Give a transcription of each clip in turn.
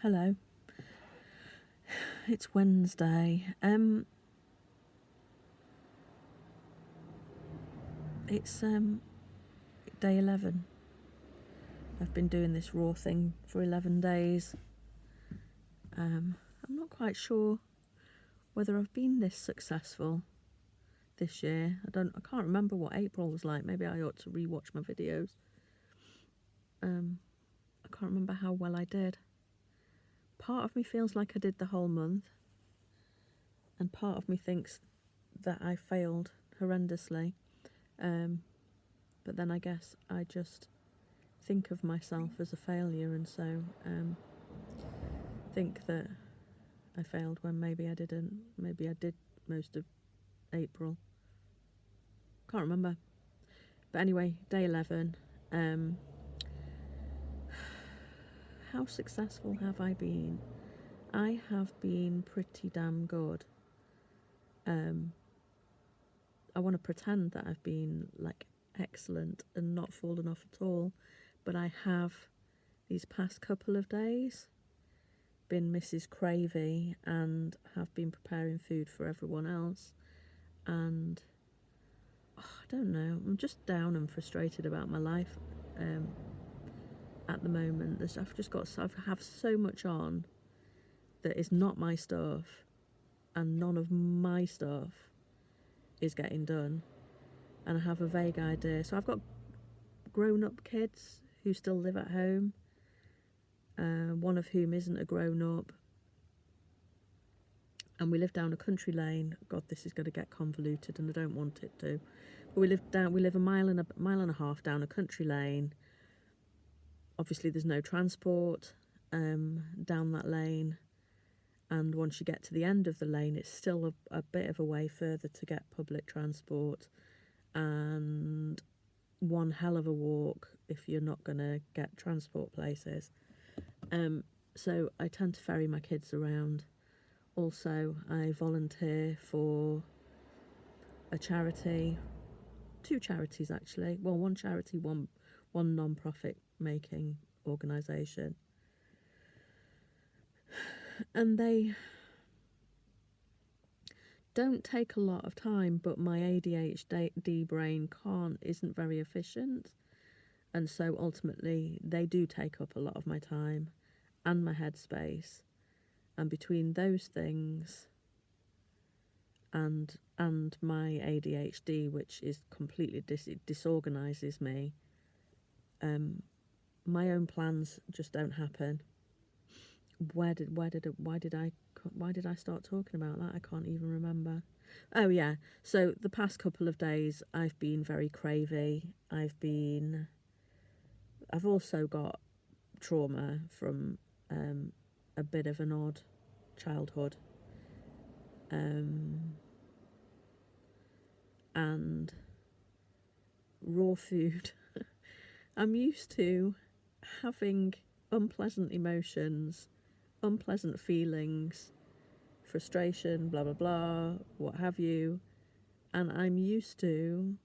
Hello. It's Wednesday. It's day 11. I've been doing this raw thing for 11 days. I'm not quite sure whether I've been this successful this year. I can't remember what April was like. Maybe I ought to rewatch my videos. I can't remember how well I did. Part of me feels like I did the whole month, and part of me thinks that I failed horrendously. But then I guess I just think of myself as a failure, and so think that I failed when maybe I didn't. Maybe I did most of April. Can't remember. But anyway, day 11. How successful have I been? I have been pretty damn good. I want to pretend that I've been like excellent and not fallen off at all, but I have these past couple of days been Mrs. Cravey and have been preparing food for everyone else, and I don't know, I'm just down and frustrated about my life at the moment. I have so much on that is not my stuff, and none of my stuff is getting done, and I have a vague idea. So I've got grown-up kids who still live at home, one of whom isn't a grown-up, and we live down a country lane. God, this is going to get convoluted, and I don't want it to. But we live a mile and a half down a country lane. Obviously, there's no transport down that lane, and once you get to the end of the lane, it's still a bit of a way further to get public transport, and one hell of a walk if you're not going to get transport places. So I tend to ferry my kids around. Also, I volunteer for a charity, two charities actually. Well, one charity, one non-profit making organisation. And they don't take a lot of time, but my ADHD brain isn't very efficient. And so ultimately they do take up a lot of my time and my headspace. And between those things and my ADHD, which is completely disorganises me, my own plans just don't happen. Why did I start talking about that? I can't even remember. Oh yeah, so the past couple of days I've been very cravey. I've also got trauma from a bit of an odd childhood, and raw food. I'm used to having unpleasant emotions, unpleasant feelings, frustration, blah blah blah, what have you, and I'm used to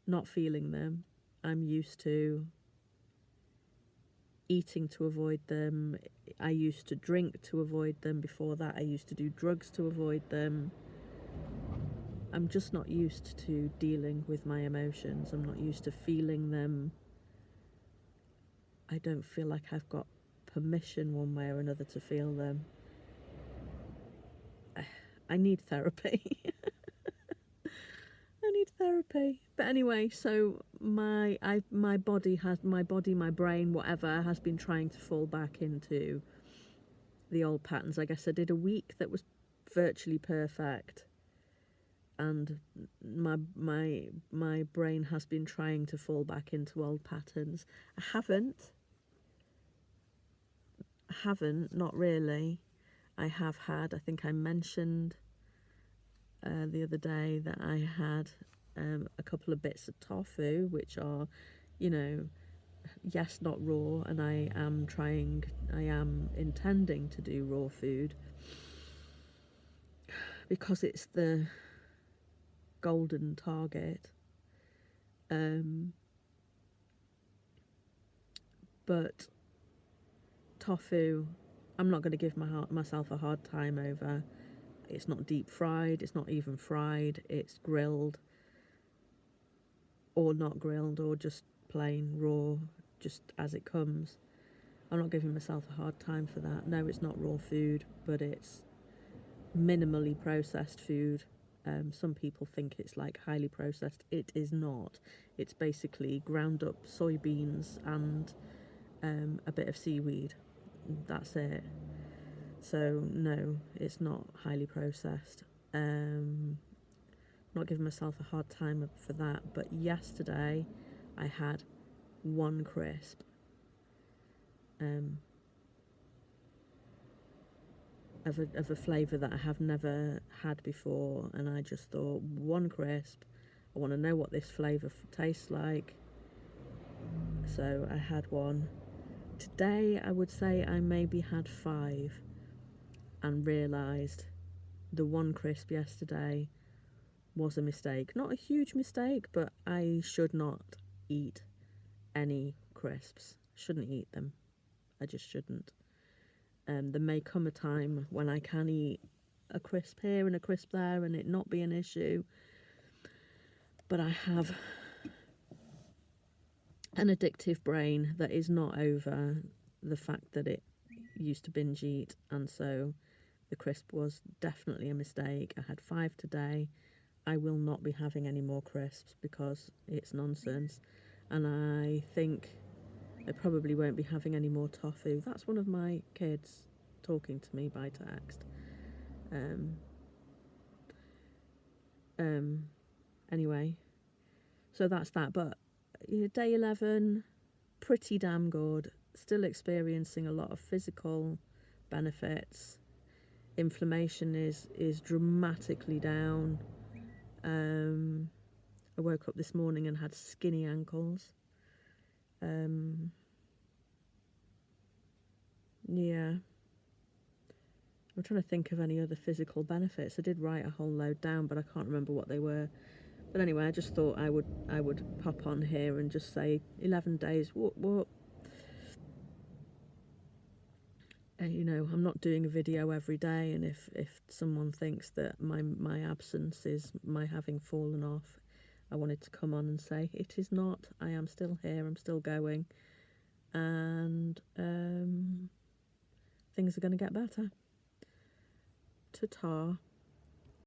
not feeling them. I'm used to eating to avoid them. I used to drink to avoid them. Before that, I used to do drugs to avoid them. I'm just not used to dealing with my emotions. I'm not used to feeling them. I don't feel like I've got permission one way or another to feel them. I need therapy. I need therapy. But anyway, so my body, my brain, whatever, has been trying to fall back into the old patterns. I guess I did a week that was virtually perfect, and my brain has been trying to fall back into old patterns. I haven't, not really. I have had, I think I mentioned the other day that I had a couple of bits of tofu, which are, yes, not raw, and I am intending to do raw food because it's the golden target. But Tofu, I'm not going to give myself a hard time over. It's not deep fried, it's not even fried, it's grilled or not grilled or just plain raw, just as it comes. I'm not giving myself a hard time for that. No, it's not raw food, but it's minimally processed food. Some people think it's like highly processed. It is not. It's basically ground up soybeans and a bit of seaweed. That's it. So no, it's not highly processed. Not giving myself a hard time for that. But yesterday, I had one crisp. Of a flavour that I have never had before, and I just thought, one crisp, I want to know what this flavour tastes like. So I had one. Today I would say I maybe had 5 and realised the one crisp yesterday was a mistake. Not a huge mistake, but I should not eat any crisps. Shouldn't eat them. I just shouldn't. There may come a time when I can eat a crisp here and a crisp there and it not be an issue. But I have an addictive brain that is not over the fact that it used to binge eat, and so the crisp was definitely a mistake. I had 5 today. I will not be having any more crisps because it's nonsense, and I think I probably won't be having any more tofu. That's one of my kids talking to me by text. Anyway, so that's that. But day 11, pretty damn good. Still experiencing a lot of physical benefits. Inflammation is dramatically down. I woke up this morning and had skinny ankles. Yeah. I'm trying to think of any other physical benefits. I did write a whole load down, but I can't remember what they were. But anyway, I just thought I would pop on here and just say 11 days. What? You know, I'm not doing a video every day, and if someone thinks that my absence is my having fallen off, I wanted to come on and say it is not. I am still here. I'm still going, and things are going to get better. Ta-ta.